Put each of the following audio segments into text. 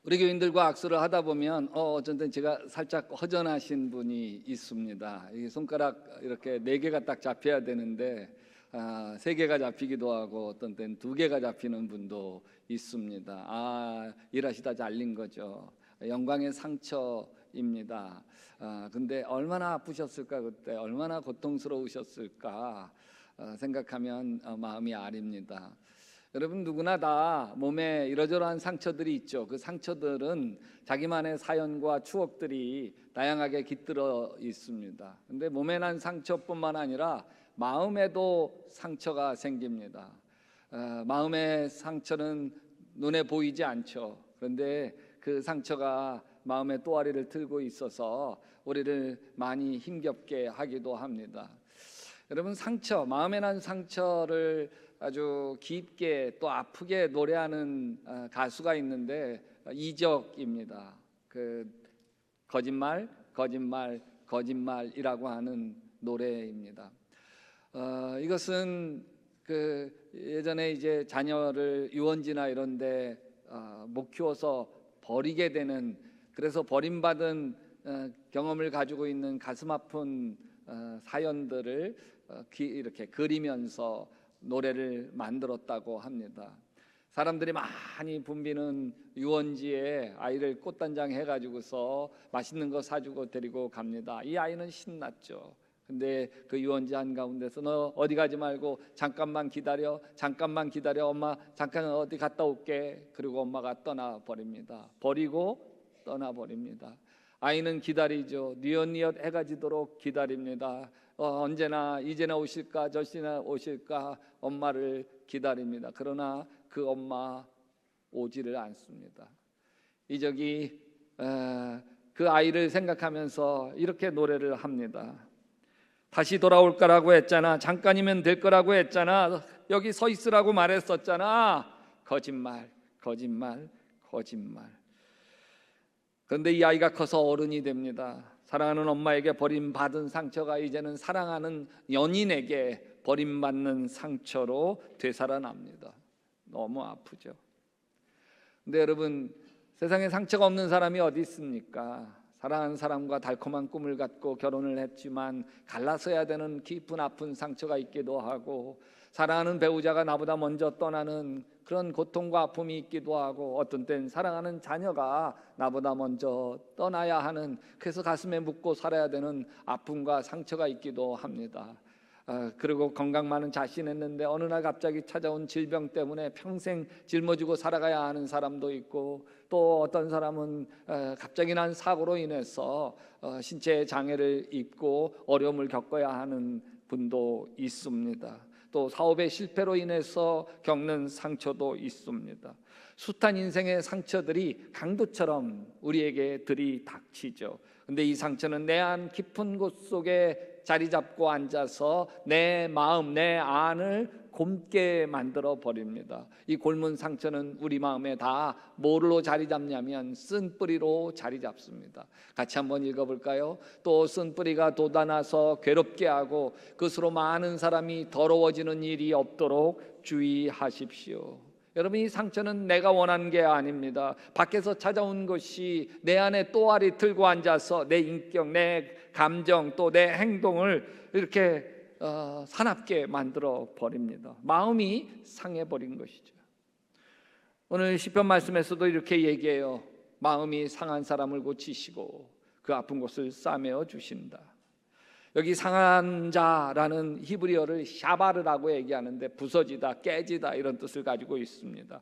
우리 교인들과 악수를 하다 보면 어쩐 제가 살짝 허전하신 분이 있습니다. 이 손가락 이렇게 4개가 딱 잡혀야 되는데 3개가 잡히기도 하고 어떤 때는 2개가 잡히는 분도 있습니다. 일하시다 잘린 거죠. 영광의 상처입니다. 근데 얼마나 아프셨을까, 그때 얼마나 고통스러우셨을까 생각하면 마음이 아립니다. 여러분, 누구나 다 몸에 이러저러한 상처들이 있죠. 그 상처들은 자기만의 사연과 추억들이 다양하게 깃들어 있습니다. 근데 몸에 난 상처뿐만 아니라 마음에도 상처가 생깁니다. 마음의 상처는 눈에 보이지 않죠. 그런데 그 상처가 마음의 또아리를 틀고 있어서 우리를 많이 힘겹게 하기도 합니다. 여러분, 상처, 마음에 난 상처를 아주 깊게 또 아프게 노래하는 가수가 있는데 이적입니다. 그 거짓말, 거짓말, 거짓말이라고 하는 노래입니다. 이것은 그 예전에 이제 자녀를 유원지나 이런데 못 키워서 버리게 되는, 그래서 버림받은 경험을 가지고 있는 가슴 아픈 사연들을 이렇게 그리면서 노래를 만들었다고 합니다. 사람들이 많이 붐비는 유원지에 아이를 꽃단장 해가지고서 맛있는 거 사주고 데리고 갑니다. 이 아이는 신났죠. 근데 그 유원지 한가운데서 너 어디 가지 말고 잠깐만 기다려, 잠깐만 기다려, 엄마 잠깐 어디 갔다 올게. 그리고 엄마가 떠나버립니다. 버리고 떠나버립니다. 아이는 기다리죠. 뉘엿뉘엿 해가 지도록 기다립니다. 언제나 이제나 오실까 저시나 오실까 엄마를 기다립니다. 그러나 그 엄마 오지를 않습니다. 이적이 그 아이를 생각하면서 이렇게 노래를 합니다. 다시 돌아올 거라고 했잖아. 잠깐이면 될 거라고 했잖아. 여기 서 있으라고 말했었잖아. 거짓말, 거짓말, 거짓말. 그런데 이 아이가 커서 어른이 됩니다. 사랑하는 엄마에게 버림받은 상처가 이제는 사랑하는 연인에게 버림받는 상처로 되살아납니다. 너무 아프죠. 근데 여러분, 세상에 상처가 없는 사람이 어디 있습니까? 사랑하는 사람과 달콤한 꿈을 갖고 결혼을 했지만 갈라서야 되는 깊은 아픈 상처가 있기도 하고, 사랑하는 배우자가 나보다 먼저 떠나는 그런 고통과 아픔이 있기도 하고, 어떤 땐 사랑하는 자녀가 나보다 먼저 떠나야 하는, 그래서 가슴에 묻고 살아야 되는 아픔과 상처가 있기도 합니다. 그리고 건강 많은 자신했는데 어느 날 갑자기 찾아온 질병 때문에 평생 짊어지고 살아가야 하는 사람도 있고, 또 어떤 사람은 갑자기 난 사고로 인해서 신체 장애를 입고 어려움을 겪어야 하는 분도 있습니다. 또 사업의 실패로 인해서 겪는 상처도 있습니다. 숱한 인생의 상처들이 강도처럼 우리에게 들이닥치죠. 근데 이 상처는 내 안 깊은 곳 속에 자리 잡고 앉아서 내 마음, 내 안을 곪게 만들어 버립니다. 이 곪은 상처는 우리 마음에 다 뭐로 자리 잡냐면 쓴뿌리로 자리 잡습니다. 같이 한번 읽어볼까요? 또 쓴뿌리가 돋아나서 괴롭게 하고 그것으로 많은 사람이 더러워지는 일이 없도록 주의하십시오. 여러분, 이 상처는 내가 원하는 게 아닙니다. 밖에서 찾아온 것이 내 안에 또아리 틀고 앉아서 내 인격, 내 감정, 또 내 행동을 이렇게 사납게 만들어 버립니다. 마음이 상해버린 것이죠. 오늘 시편 말씀에서도 이렇게 얘기해요. 마음이 상한 사람을 고치시고 그 아픈 곳을 싸매어 주신다. 여기 상한 자라는 히브리어를 샤바르라고 얘기하는데 부서지다, 깨지다 이런 뜻을 가지고 있습니다.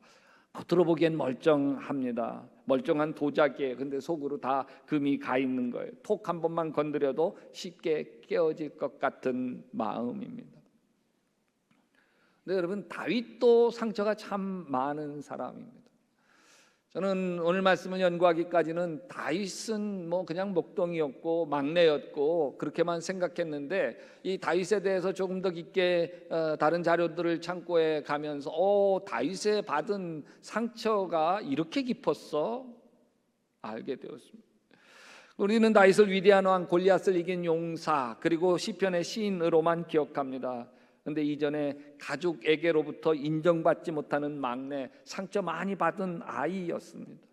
겉으로 보기엔 멀쩡합니다. 멀쩡한 도자기에 근데 속으로 다 금이 가 있는 거예요. 톡 한 번만 건드려도 쉽게 깨어질 것 같은 마음입니다. 근데 여러분, 다윗도 상처가 참 많은 사람입니다. 저는 오늘 말씀을 연구하기까지는 다윗은 뭐 그냥 목동이었고 막내였고 그렇게만 생각했는데, 이 다윗에 대해서 조금 더 깊게 다른 자료들을 창고에 가면서 다윗에 받은 상처가 이렇게 깊었어? 알게 되었습니다. 우리는 다윗을 위대한 왕 골리앗을 이긴 용사, 그리고 시편의 시인으로만 기억합니다. 그런데 이전에 가족에게로부터 인정받지 못하는 막내, 상처 많이 받은 아이였습니다.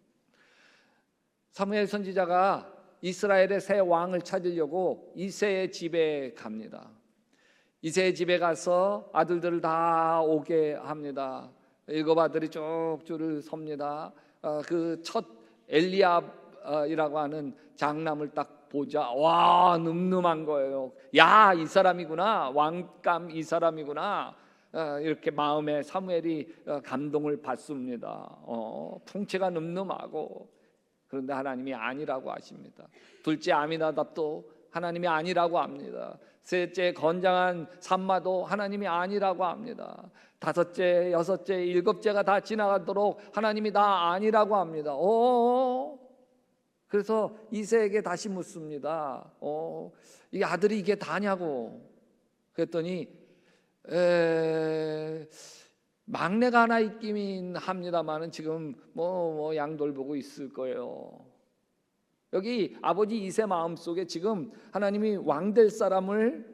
사무엘 선지자가 이스라엘의 새 왕을 찾으려고 이새의 집에 갑니다. 이새의 집에 가서 아들들을 다 오게 합니다. 7 아들이 쭉 줄을 섭니다. 그 첫 엘리압이라고 하는 장남을 딱 보자, 와, 늠름한 거예요. 야, 이 사람이구나, 왕감 이 사람이구나. 이렇게 마음에 사무엘이 감동을 받습니다. 풍채가 늠름하고. 그런데 하나님이 아니라고 하십니다. 둘째 아미나답도 하나님이 아니라고 합니다. 셋째 건장한 삼마도 하나님이 아니라고 합니다. 다섯째, 여섯째, 일곱째가 다 지나가도록 하나님이 다 아니라고 합니다. 그래서 이새에게 다시 묻습니다. 이 아들이 이게 다냐고. 그랬더니 막내가 하나 있긴 합니다만은 지금 뭐 양돌보고 있을 거예요. 여기 아버지 이새 마음속에 지금 하나님이 왕될 사람을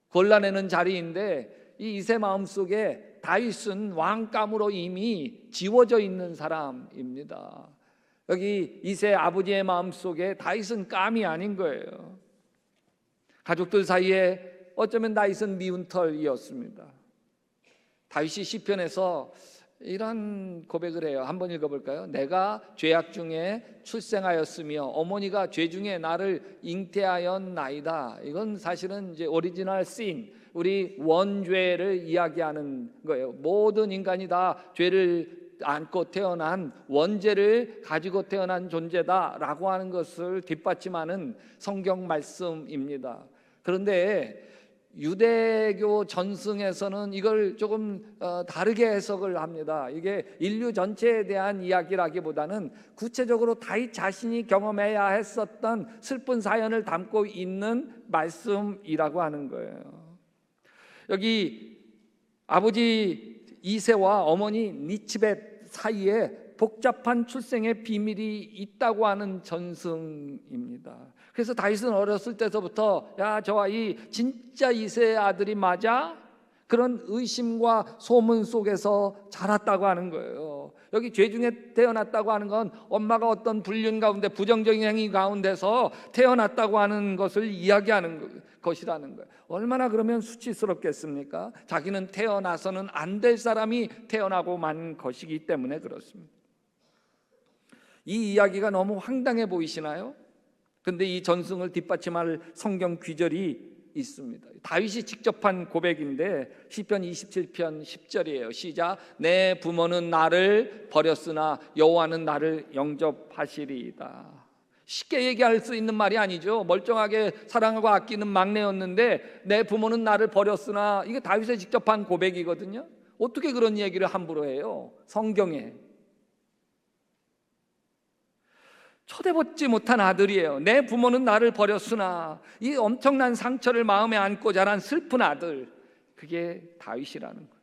골라내는 자리인데, 이 이새 마음속에 다윗은 왕감으로 이미 지워져 있는 사람입니다. 여기 이새 아버지의 마음속에 다윗은 감이 아닌 거예요. 가족들 사이에 어쩌면 다윗은 미운 털이었습니다. 다윗이 시편에서 이런 고백을 해요. 한번 읽어볼까요? 내가 죄악 중에 출생하였으며 어머니가 죄 중에 나를 잉태하였나이다. 이건 사실은 이제 오리지널 씬, 우리 원죄를 이야기하는 거예요. 모든 인간이 다 죄를 안고 태어난, 원죄를 가지고 태어난 존재다라고 하는 것을 뒷받침하는 성경 말씀입니다. 그런데 유대교 전승에서는 이걸 조금 다르게 해석을 합니다. 이게 인류 전체에 대한 이야기라기보다는 구체적으로 다윗 자신이 경험해야 했었던 슬픈 사연을 담고 있는 말씀이라고 하는 거예요. 여기 아버지 이새와 어머니 니치벳 사이에 복잡한 출생의 비밀이 있다고 하는 전승입니다. 그래서 다윗은 어렸을 때서부터 야, 저 아이 진짜 이새의 아들이 맞아? 그런 의심과 소문 속에서 자랐다고 하는 거예요. 여기 죄 중에 태어났다고 하는 건 엄마가 어떤 불륜 가운데, 부정적인 행위 가운데서 태어났다고 하는 것을 이야기하는 것이라는 거예요. 얼마나 그러면 수치스럽겠습니까? 자기는 태어나서는 안 될 사람이 태어나고 만 것이기 때문에 그렇습니다. 이 이야기가 너무 황당해 보이시나요? 근데 이 전승을 뒷받침할 성경 귀절이 있습니다. 다윗이 직접 한 고백인데 시편 27편 10절이에요. 시작. 내 부모는 나를 버렸으나 여호와는 나를 영접하시리이다. 쉽게 얘기할 수 있는 말이 아니죠. 멀쩡하게 사랑하고 아끼는 막내였는데 내 부모는 나를 버렸으나, 이게 다윗의 직접 한 고백이거든요. 어떻게 그런 얘기를 함부로 해요? 성경에. 초대받지 못한 아들이에요. 내 부모는 나를 버렸으나, 이 엄청난 상처를 마음에 안고 자란 슬픈 아들, 그게 다윗이라는 거예요.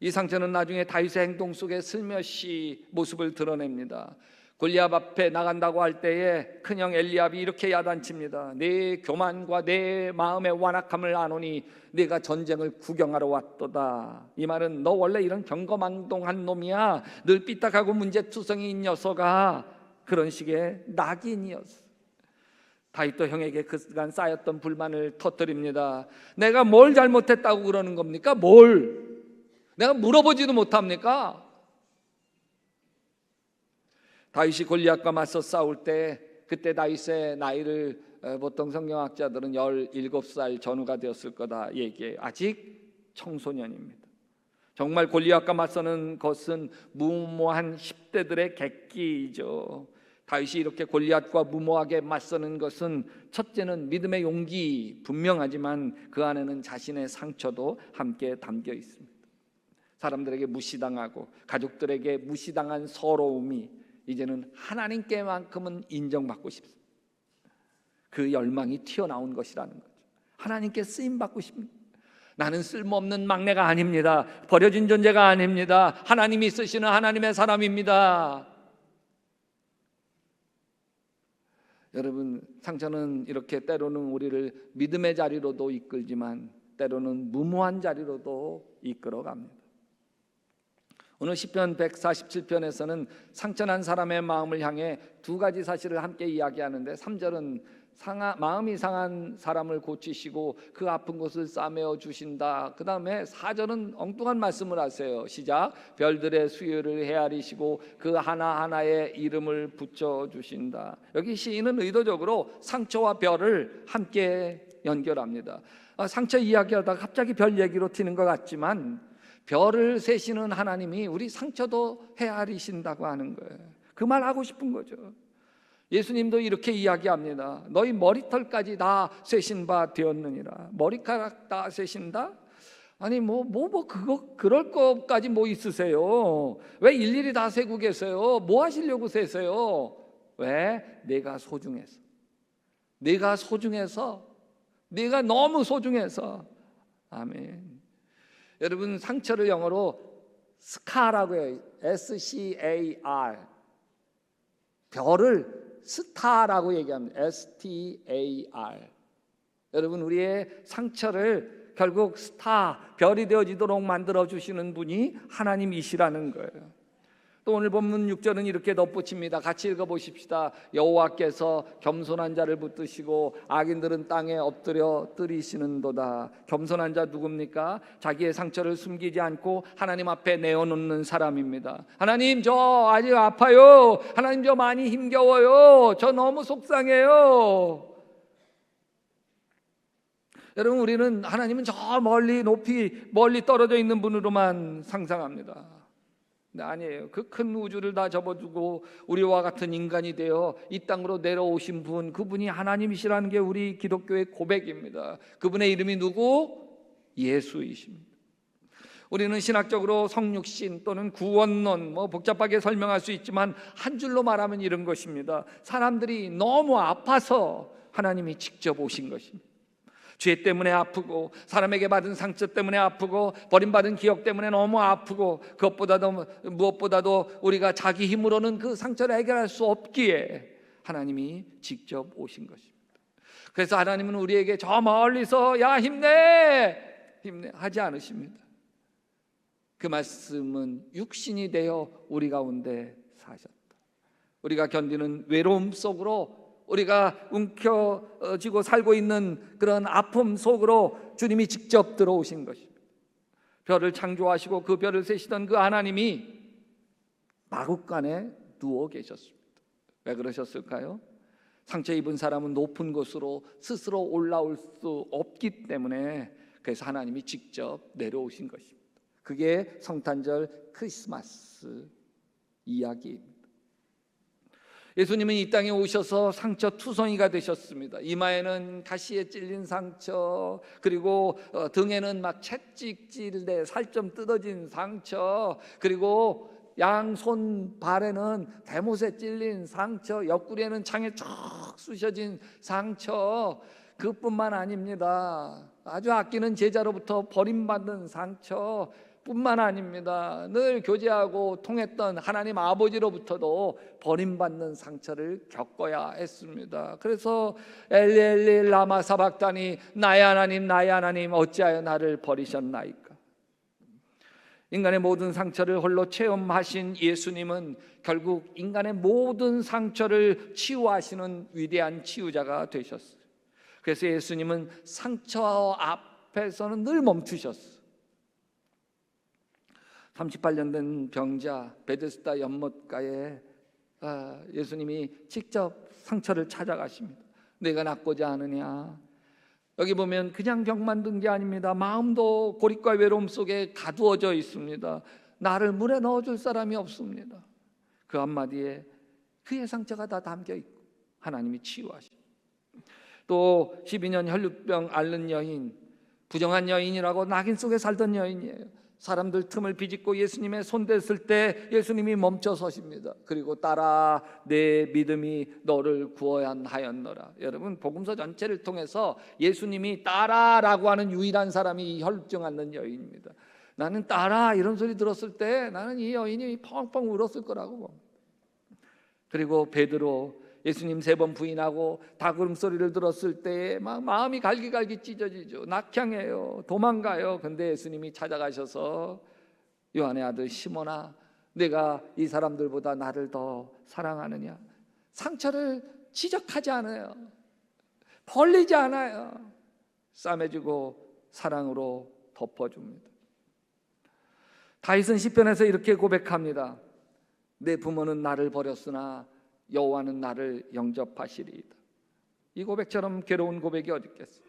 이 상처는 나중에 다윗의 행동 속에 슬며시 모습을 드러냅니다. 골리앗 앞에 나간다고 할 때에 큰형 엘리압이 이렇게 야단칩니다. 내 교만과 내 마음의 완악함을 아노니 네가 전쟁을 구경하러 왔도다. 이 말은 너 원래 이런 경거망동한 놈이야. 늘 삐딱하고 문제투성이인 녀석아. 그런 식의 낙인이었어. 다윗도 형에게 그간 쌓였던 불만을 터뜨립니다. 내가 뭘 잘못했다고 그러는 겁니까? 뭘? 내가 물어보지도 못합니까? 다윗이 골리앗과 맞서 싸울 때, 그때 다윗의 나이를 보통 성경학자들은 17살 전후가 되었을 거다 얘기해요. 아직 청소년입니다. 정말 골리앗과 맞서는 것은 무모한 10대들의 객기이죠. 다윗이 이렇게 골리앗과 무모하게 맞서는 것은, 첫째는 믿음의 용기 분명하지만 그 안에는 자신의 상처도 함께 담겨 있습니다. 사람들에게 무시당하고 가족들에게 무시당한 서러움이 이제는 하나님께만큼은 인정받고 싶습니다. 그 열망이 튀어나온 것이라는 거죠. 하나님께 쓰임받고 싶습니다. 나는 쓸모없는 막내가 아닙니다. 버려진 존재가 아닙니다. 하나님이 쓰시는 하나님의 사람입니다. 여러분, 상처는 이렇게 때로는 우리를 믿음의 자리로도 이끌지만 때로는 무모한 자리로도 이끌어갑니다. 오늘 시편 147편에서는 상처난 사람의 마음을 향해 두 가지 사실을 함께 이야기하는데 3절은 마음이 상한 사람을 고치시고 그 아픈 곳을 싸매어 주신다. 그 다음에 4절은 엉뚱한 말씀을 하세요. 시작. 별들의 수요를 헤아리시고 그 하나하나의 이름을 붙여주신다. 여기 시인은 의도적으로 상처와 별을 함께 연결합니다. 상처 이야기하다가 갑자기 별 얘기로 튀는 것 같지만 별을 세시는 하나님이 우리 상처도 헤아리신다고 하는 거예요. 그 말 하고 싶은 거죠. 예수님도 이렇게 이야기합니다. 너희 머리털까지 다 세신 바 되었느니라. 머리카락 다 세신다? 아니 그럴 것까지 뭐 있으세요? 왜 일일이 다 세고 계세요? 뭐 하시려고 세세요? 왜? 내가 소중해서. 내가 너무 소중해서. 아멘. 여러분, 상처를 영어로 스카라고 해요. SCAR. 별을 스타라고 얘기합니다. STAR. 여러분, 우리의 상처를 결국 스타, 별이 되어지도록 만들어주시는 분이 하나님이시라는 거예요. 또 오늘 본문 6절은 이렇게 덧붙입니다. 같이 읽어보십시다. 여호와께서 겸손한 자를 붙드시고 악인들은 땅에 엎드려 뜨리시는도다. 겸손한 자 누굽니까? 자기의 상처를 숨기지 않고 하나님 앞에 내어놓는 사람입니다. 하나님, 저 아직 아파요. 하나님, 저 많이 힘겨워요. 저 너무 속상해요. 여러분, 우리는 하나님은 저 멀리 떨어져 있는 분으로만 상상합니다. 아니에요. 그 큰 우주를 다 접어두고 우리와 같은 인간이 되어 이 땅으로 내려오신 분, 그분이 하나님이시라는 게 우리 기독교의 고백입니다. 그분의 이름이 누구? 예수이십니다. 우리는 신학적으로 성육신 또는 구원론 복잡하게 설명할 수 있지만 한 줄로 말하면 이런 것입니다. 사람들이 너무 아파서 하나님이 직접 오신 것입니다. 죄 때문에 아프고 사람에게 받은 상처 때문에 아프고 버림받은 기억 때문에 너무 아프고 무엇보다도 우리가 자기 힘으로는 그 상처를 해결할 수 없기에 하나님이 직접 오신 것입니다. 그래서 하나님은 우리에게 저 멀리서 야 힘내 하지 않으십니다. 그 말씀은 육신이 되어 우리 가운데 사셨다. 우리가 견디는 외로움 속으로, 우리가 움켜쥐고 살고 있는 그런 아픔 속으로 주님이 직접 들어오신 것입니다. 별을 창조하시고 그 별을 세시던 그 하나님이 마국간에 누워 계셨습니다. 왜 그러셨을까요? 상처 입은 사람은 높은 곳으로 스스로 올라올 수 없기 때문에, 그래서 하나님이 직접 내려오신 것입니다. 그게 성탄절 크리스마스 이야기입니다. 예수님은 이 땅에 오셔서 상처 투성이가 되셨습니다. 이마에는 가시에 찔린 상처, 그리고 등에는 막 채찍질에 살 좀 뜯어진 상처, 그리고 양손 발에는 대못에 찔린 상처, 옆구리에는 창에 쭉 쑤셔진 상처. 그뿐만 아닙니다. 아주 아끼는 제자로부터 버림받는 상처 뿐만 아닙니다. 늘 교제하고 통했던 하나님 아버지로부터도 버림받는 상처를 겪어야 했습니다. 그래서 엘리 엘리 라마 사박다니, 나의 하나님 어찌하여 나를 버리셨나이까. 인간의 모든 상처를 홀로 체험하신 예수님은 결국 인간의 모든 상처를 치유하시는 위대한 치유자가 되셨어요. 그래서 예수님은 상처 앞에서는 늘 멈추셨어요. 38년 된 병자 베데스다 연못가에 예수님이 직접 상처를 찾아가십니다. 내가 낫고자 하느냐. 여기 보면 그냥 병만 든 게 아닙니다. 마음도 고립과 외로움 속에 가두어져 있습니다. 나를 물에 넣어줄 사람이 없습니다. 그 한마디에 그의 상처가 다 담겨있고 하나님이 치유하십니다. 또 12년 혈루병 앓는 여인, 부정한 여인이라고 낙인 속에 살던 여인이에요. 사람들 틈을 비집고 예수님의 손댔을 때 예수님이 멈춰 서십니다. 그리고 따라 내 믿음이 너를 구원하였노라. 여러분, 복음서 전체를 통해서 예수님이 따라라고 하는 유일한 사람이 이 혈루증 앓는 여인입니다. 나는 따라 이런 소리 들었을 때 나는 이 여인이 펑펑 울었을 거라고 봅니다. 그리고 베드로, 예수님 3번 부인하고 닭울음 소리를 들었을 때 막 마음이 갈기갈기 찢어지죠. 낙향해요. 도망가요. 근데 예수님이 찾아가셔서 요한의 아들 시몬아, 내가 이 사람들보다 나를 더 사랑하느냐? 상처를 지적하지 않아요. 벌리지 않아요. 싸매주고 사랑으로 덮어줍니다. 다윗은 시편에서 이렇게 고백합니다. 내 부모는 나를 버렸으나 여호와는 나를 영접하시리이다. 이 고백처럼 괴로운 고백이 어디 있겠어요?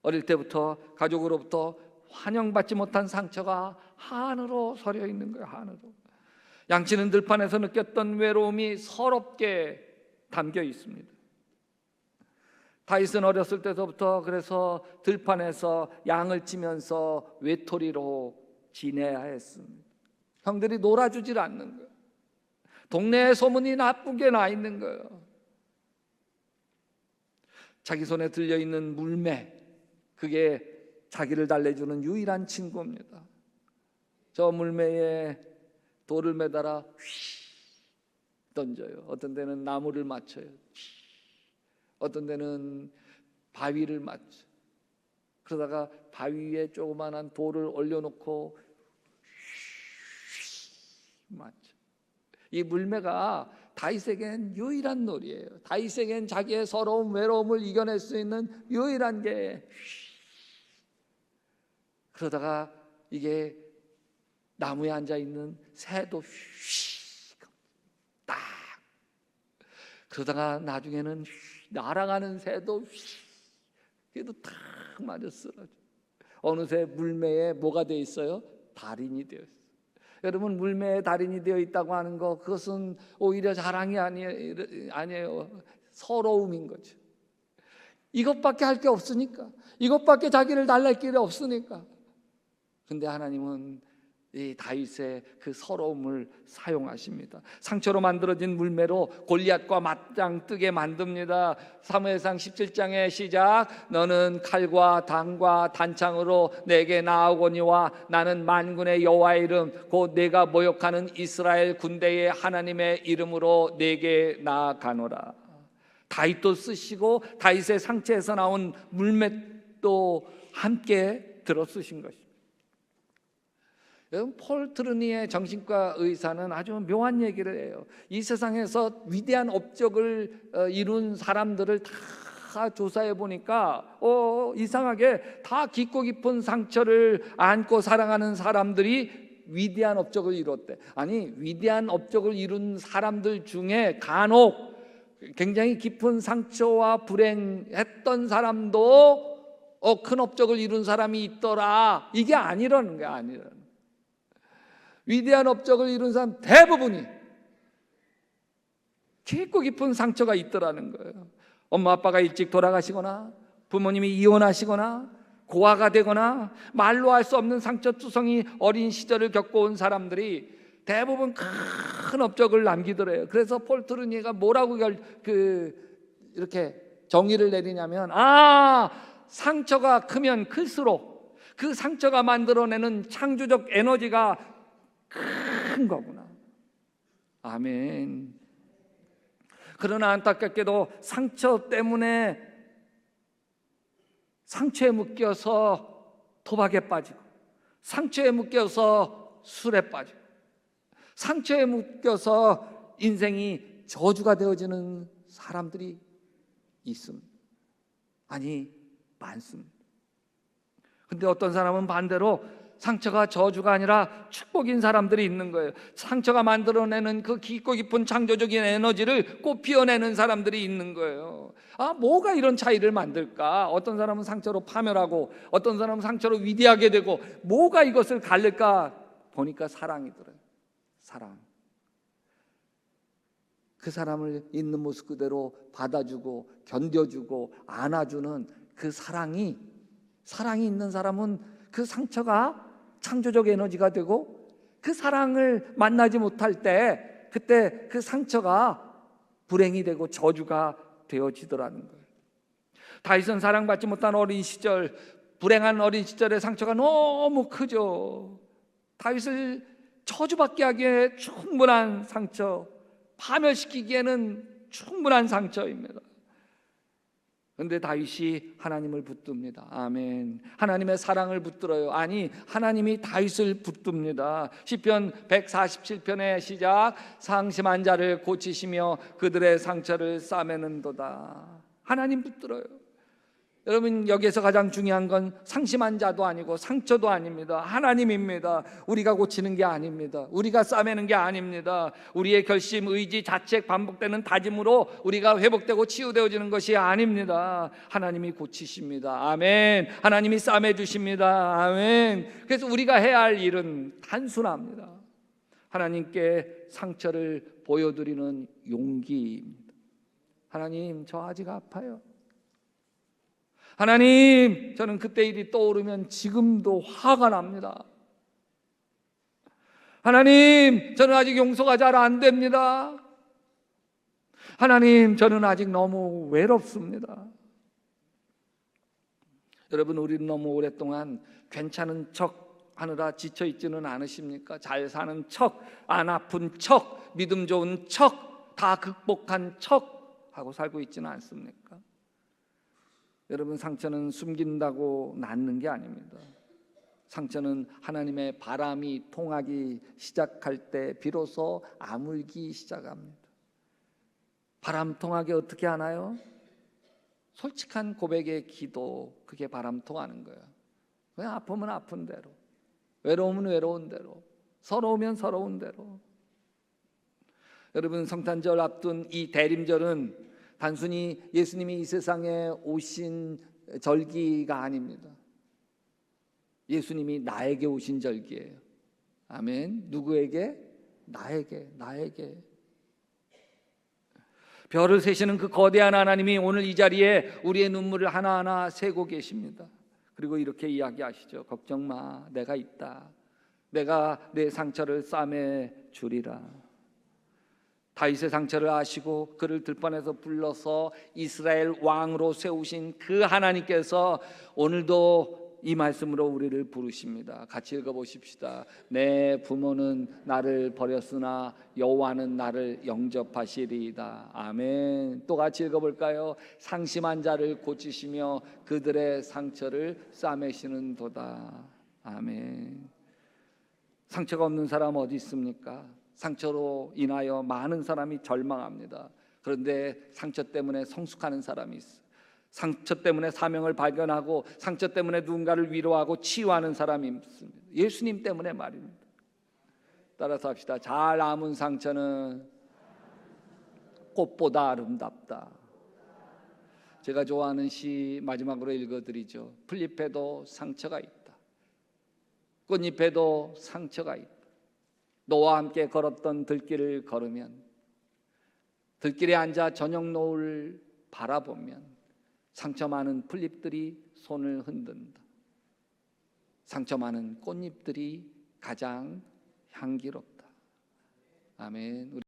어릴 때부터 가족으로부터 환영받지 못한 상처가 한으로 서려 있는 거예요. 한으로. 양치는 들판에서 느꼈던 외로움이 서럽게 담겨 있습니다. 다윗은 어렸을 때부터 그래서 들판에서 양을 치면서 외톨이로 지내야 했습니다. 형들이 놀아주질 않는 거예요. 동네에 소문이 나쁘게 나 있는 거예요. 자기 손에 들려있는 물매, 그게 자기를 달래주는 유일한 친구입니다. 저 물매에 돌을 매달아 휘 던져요. 어떤 데는 나무를 맞춰요. 어떤 데는 바위를 맞죠. 그러다가 바위 위에 조그만한 돌을 올려놓고 맞죠. 이 물매가 다윗에겐 유일한 놀이에요. 다윗에겐 자기의 서러움, 외로움을 이겨낼 수 있는 유일한 게, 그러다가 이게 나무에 앉아 있는 새도 딱, 그러다가 나중에는 날아가는 새도 그래도 딱 맞아 쓰러져. 어느새 물매에 뭐가 돼 있어요? 달인이 되어 있어요. 여러분, 물매에 달인이 되어 있다고 하는 거, 그것은 오히려 자랑이 아니에요. 서러움인 거죠. 이것밖에 할 게 없으니까, 이것밖에 자기를 달랠 길이 없으니까. 근데 하나님은 이 다윗의 그 서러움을 사용하십니다. 상처로 만들어진 물매로 골리앗과 맞짱 뜨게 만듭니다. 사무엘상 17장의 시작. 너는 칼과 당과 단창으로 내게 나아오거니와 나는 만군의 여호와의 이름 곧 내가 모욕하는 이스라엘 군대의 하나님의 이름으로 내게 나아가노라. 다윗도 쓰시고 다윗의 상처에서 나온 물맷도 함께 들어 쓰신 것입니다. 여러분, 폴 트루니의 정신과 의사는 아주 묘한 얘기를 해요. 이 세상에서 위대한 업적을 이룬 사람들을 다 조사해 보니까 이상하게 다 깊고 깊은 상처를 안고 살아가는 사람들이 위대한 업적을 이뤘대. 아니, 위대한 업적을 이룬 사람들 중에 간혹 굉장히 깊은 상처와 불행했던 사람도 큰 업적을 이룬 사람이 있더라. 이게 아니라는 거야. 아니라는 거야. 위대한 업적을 이룬 사람 대부분이 깊고 깊은 상처가 있더라는 거예요. 엄마 아빠가 일찍 돌아가시거나 부모님이 이혼하시거나 고아가 되거나 말로 할 수 없는 상처투성이 어린 시절을 겪어온 사람들이 대부분 큰 업적을 남기더래요. 그래서 폴 트루니가 뭐라고 이렇게 정의를 내리냐면, 상처가 크면 클수록 그 상처가 만들어내는 창조적 에너지가 큰 거구나. 아멘. 그러나 안타깝게도 상처 때문에 상처에 묶여서 도박에 빠지고, 상처에 묶여서 술에 빠지고, 상처에 묶여서 인생이 저주가 되어지는 사람들이 있습니다. 아니, 많습니다. 근데 어떤 사람은 반대로 상처가 저주가 아니라 축복인 사람들이 있는 거예요. 상처가 만들어내는 그 깊고 깊은 창조적인 에너지를 꽃피워내는 사람들이 있는 거예요. 뭐가 이런 차이를 만들까? 어떤 사람은 상처로 파멸하고 어떤 사람은 상처로 위대하게 되고, 뭐가 이것을 갈릴까 보니까 사랑이더래요. 사랑. 그 사람을 있는 모습 그대로 받아주고 견뎌주고 안아주는 그 사랑이 있는 사람은 그 상처가 창조적 에너지가 되고, 그 사랑을 만나지 못할 때 그때 그 상처가 불행이 되고 저주가 되어지더라는 거예요. 다윗은 사랑받지 못한 어린 시절, 불행한 어린 시절의 상처가 너무 크죠. 다윗을 저주받게 하기에 충분한 상처, 파멸시키기에는 충분한 상처입니다. 그런데 다윗이 하나님을 붙듭니다. 아멘. 하나님의 사랑을 붙들어요. 아니, 하나님이 다윗을 붙듭니다. 시편 147편의 시작, 상심한 자를 고치시며 그들의 상처를 싸매는도다. 하나님 붙들어요. 여러분, 여기에서 가장 중요한 건 상심한 자도 아니고 상처도 아닙니다. 하나님입니다. 우리가 고치는 게 아닙니다. 우리가 싸매는 게 아닙니다. 우리의 결심, 의지, 자책, 반복되는 다짐으로 우리가 회복되고 치유되어지는 것이 아닙니다. 하나님이 고치십니다. 아멘. 하나님이 싸매 주십니다. 아멘. 그래서 우리가 해야 할 일은 단순합니다. 하나님께 상처를 보여드리는 용기입니다. 하나님, 저 아직 아파요. 하나님, 저는 그때 일이 떠오르면 지금도 화가 납니다. 하나님, 저는 아직 용서가 잘 안 됩니다. 하나님, 저는 아직 너무 외롭습니다. 여러분, 우리는 너무 오랫동안 괜찮은 척 하느라 지쳐있지는 않으십니까? 잘 사는 척, 안 아픈 척, 믿음 좋은 척, 다 극복한 척 하고 살고 있지는 않습니까? 여러분, 상처는 숨긴다고 낫는 게 아닙니다. 상처는 하나님의 바람이 통하기 시작할 때 비로소 아물기 시작합니다. 바람 통하게 어떻게 하나요? 솔직한 고백의 기도, 그게 바람 통하는 거예요. 그냥 아프면 아픈 대로, 외로우면 외로운 대로, 서러우면 서러운 대로. 여러분, 성탄절 앞둔 이 대림절은 단순히 예수님이 이 세상에 오신 절기가 아닙니다. 예수님이 나에게 오신 절기예요. 아멘. 누구에게? 나에게. 별을 세시는 그 거대한 하나님이 오늘 이 자리에 우리의 눈물을 하나하나 세고 계십니다. 그리고 이렇게 이야기하시죠. 걱정 마, 내가 있다. 내가 내 상처를 싸매 주리라. 다윗의 상처를 아시고 그를 들판에서 불러서 이스라엘 왕으로 세우신 그 하나님께서 오늘도 이 말씀으로 우리를 부르십니다. 같이 읽어보십시다. 내 부모는 나를 버렸으나 여호와는 나를 영접하시리이다. 아멘. 또 같이 읽어볼까요? 상심한 자를 고치시며 그들의 상처를 싸매시는도다. 아멘. 상처가 없는 사람 어디 있습니까? 상처로 인하여 많은 사람이 절망합니다. 그런데 상처 때문에 성숙하는 사람이 있어요. 상처 때문에 사명을 발견하고 상처 때문에 누군가를 위로하고 치유하는 사람이 있습니다. 예수님 때문에 말입니다. 따라서 합시다. 잘 아문 상처는 꽃보다 아름답다. 제가 좋아하는 시 마지막으로 읽어드리죠. 풀잎에도 상처가 있다. 꽃잎에도 상처가 있다. 너와 함께 걸었던 들길을 걸으면, 들길에 앉아 저녁 노을 바라보면 상처 많은 풀잎들이 손을 흔든다. 상처 많은 꽃잎들이 가장 향기롭다. 아멘.